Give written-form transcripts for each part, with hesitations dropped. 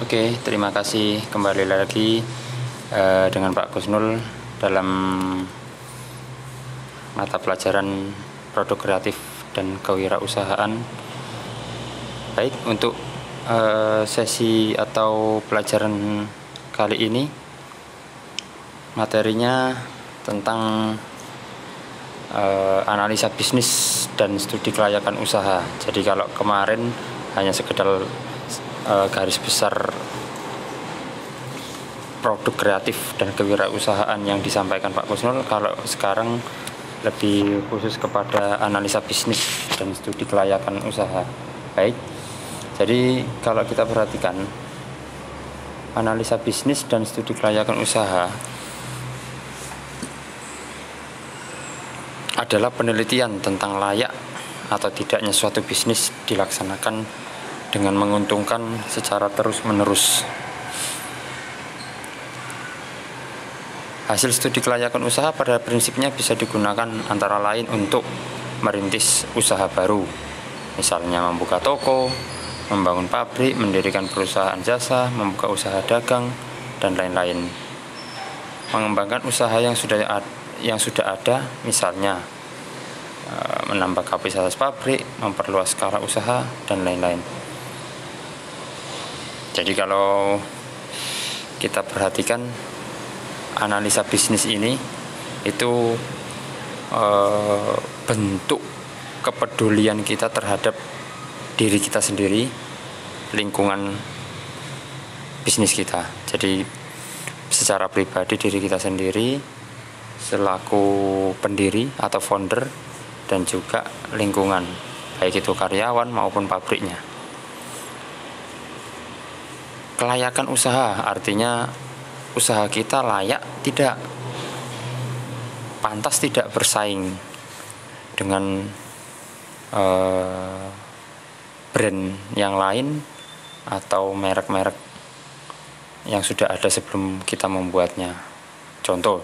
Oke, terima kasih kembali lagi dengan Pak Gusnul dalam mata pelajaran produk kreatif dan kewirausahaan. Baik, untuk sesi atau pelajaran kali ini materinya tentang analisa bisnis dan studi kelayakan usaha. Jadi kalau kemarin hanya sekedar garis besar produk kreatif dan kewirausahaan yang disampaikan Pak Gusnul, kalau sekarang lebih khusus kepada analisa bisnis dan studi kelayakan usaha. Baik, jadi kalau kita perhatikan analisa bisnis dan studi kelayakan usaha adalah penelitian tentang layak atau tidaknya suatu bisnis dilaksanakan dengan menguntungkan secara terus-menerus. Hasil studi kelayakan usaha pada prinsipnya bisa digunakan antara lain untuk merintis usaha baru, misalnya membuka toko, membangun pabrik, mendirikan perusahaan jasa, membuka usaha dagang, dan lain-lain. Mengembangkan usaha yang sudah ada, misalnya menambah kapasitas pabrik, memperluas skala usaha, dan lain-lain. Jadi kalau kita perhatikan analisa bisnis ini itu bentuk kepedulian kita terhadap diri kita sendiri, lingkungan bisnis kita. Jadi secara pribadi diri kita sendiri selaku pendiri atau founder, dan juga lingkungan, baik itu karyawan maupun pabriknya. Kelayakan usaha artinya usaha kita layak tidak, pantas tidak bersaing dengan brand yang lain atau merek-merek yang sudah ada sebelum kita membuatnya. Contoh,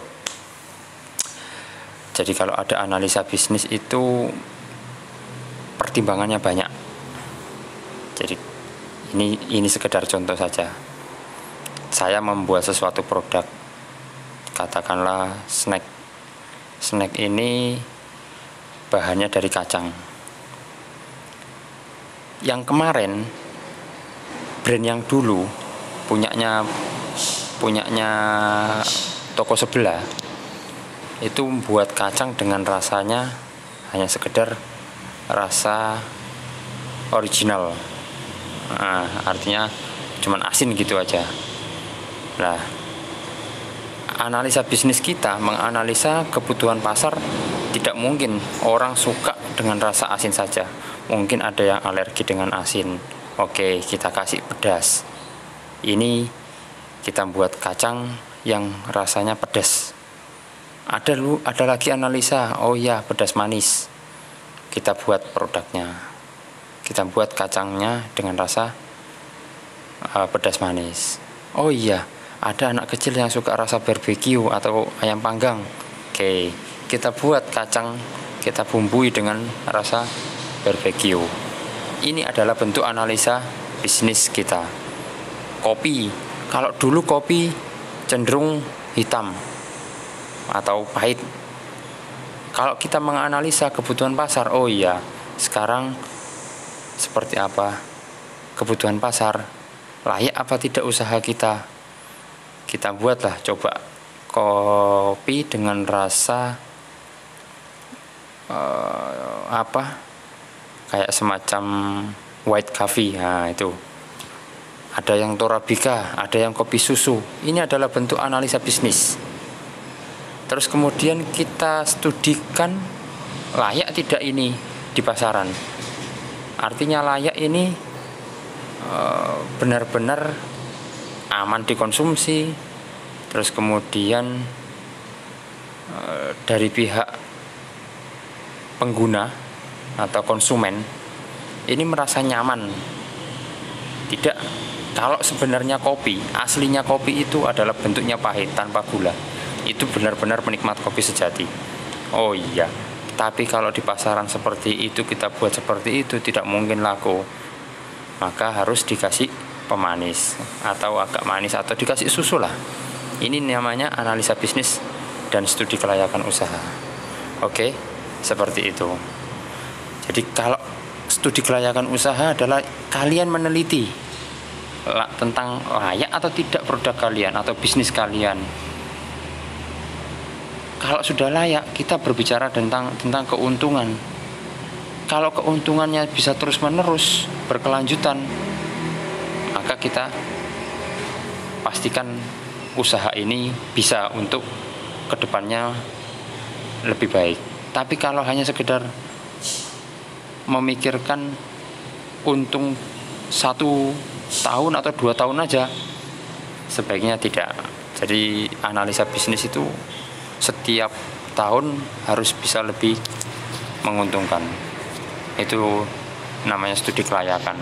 jadi kalau ada analisa bisnis itu pertimbangannya banyak. Jadi ini sekedar contoh saja. Saya membuat sesuatu produk, katakanlah snack. Snack ini bahannya dari kacang. Yang kemarin brand yang dulu punyanya toko sebelah itu membuat kacang dengan rasanya hanya sekedar rasa original. Artinya cuman asin gitu aja. Nah, analisa bisnis kita menganalisa kebutuhan pasar. Tidak mungkin orang suka dengan rasa asin saja. Mungkin ada yang alergi dengan asin. Oke, kita kasih pedas. Ini kita buat kacang yang rasanya pedas. Ada lagi analisa, oh iya, pedas manis. Kita buat produknya. Kita buat kacangnya dengan rasa pedas manis. Oh iya, ada anak kecil yang suka rasa barbeque atau ayam panggang. Oke, kita buat kacang, kita bumbui dengan rasa barbeque. Ini adalah bentuk analisa bisnis kita. Kopi, kalau dulu kopi cenderung hitam atau pahit. Kalau kita menganalisa kebutuhan pasar, oh iya, sekarang seperti apa kebutuhan pasar, layak apa tidak usaha kita. Kita buatlah coba kopi dengan rasa kayak semacam white coffee. Nah, itu ada yang Torabika, ada yang kopi susu. Ini adalah bentuk analisa bisnis. Terus kemudian kita studikan layak tidak ini di pasaran. Artinya layak ini benar-benar aman dikonsumsi. Terus kemudian dari pihak pengguna atau konsumen ini merasa nyaman. Tidak, kalau sebenarnya kopi, aslinya kopi itu adalah bentuknya pahit tanpa gula. Itu benar-benar penikmat kopi sejati. Oh iya, tapi kalau di pasaran seperti itu, kita buat seperti itu, tidak mungkin laku. Maka harus dikasih pemanis atau agak manis atau dikasih susu lah. Ini namanya analisa bisnis dan studi kelayakan usaha. Oke, seperti itu. Jadi kalau studi kelayakan usaha adalah kalian meneliti tentang layak atau tidak produk kalian atau bisnis kalian. Kalau sudah layak, kita berbicara tentang keuntungan. Kalau keuntungannya bisa terus-menerus berkelanjutan, maka kita pastikan usaha ini bisa untuk kedepannya lebih baik. Tapi kalau hanya sekedar memikirkan untung 1 tahun atau 2 tahun aja, sebaiknya tidak. Jadi analisa bisnis itu setiap tahun harus bisa lebih menguntungkan. Itu namanya studi kelayakan.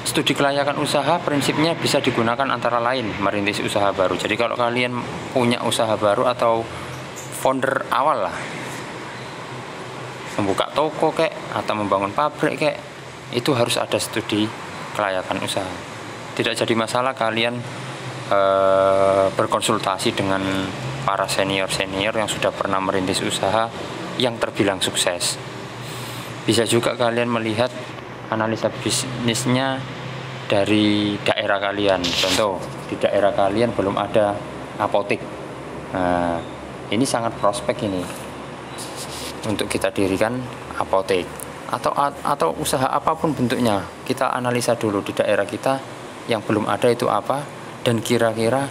Studi kelayakan usaha prinsipnya bisa digunakan antara lain merintis usaha baru. Jadi kalau kalian punya usaha baru atau founder awal lah, membuka toko atau membangun pabrik itu harus ada studi kelayakan usaha. Tidak jadi masalah kalian berkonsultasi dengan para senior yang sudah pernah merintis usaha yang terbilang sukses. Bisa juga kalian melihat analisa bisnisnya dari daerah kalian. Contoh, di daerah kalian belum ada apotek. Nah, ini sangat prospek ini untuk kita dirikan apotek atau usaha apapun bentuknya. Kita analisa dulu di daerah kita yang belum ada itu apa, dan kira-kira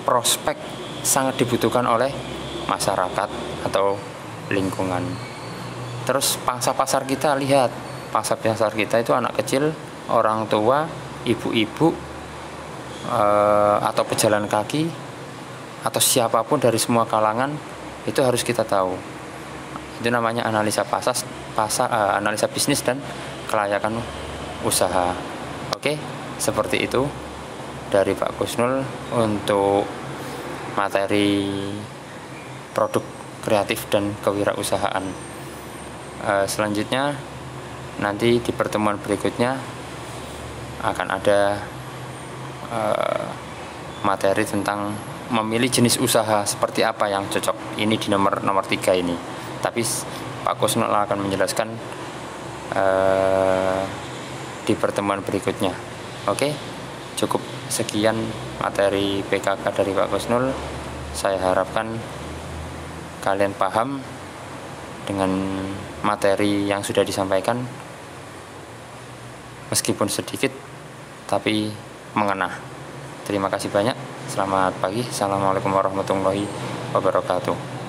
prospek sangat dibutuhkan oleh masyarakat atau lingkungan. Terus pangsa pasar kita, lihat pangsa pasar kita itu anak kecil, orang tua, ibu-ibu, atau pejalan kaki, atau siapapun dari semua kalangan, itu harus kita tahu. Itu namanya analisa analisa bisnis dan kelayakan usaha. Oke, seperti itu dari Pak Kusnul untuk materi produk kreatif dan kewirausahaan. Selanjutnya nanti di pertemuan berikutnya akan ada materi tentang memilih jenis usaha seperti apa yang cocok. Ini di nomor 3 ini. Tapi Pak Kusnul akan menjelaskan di pertemuan berikutnya. Oke, cukup sekian materi PKK dari Pak Kusnul. Saya harapkan kalian paham dengan materi yang sudah disampaikan, meskipun sedikit tapi mengena. Terima kasih banyak. Selamat pagi. Assalamualaikum warahmatullahi wabarakatuh.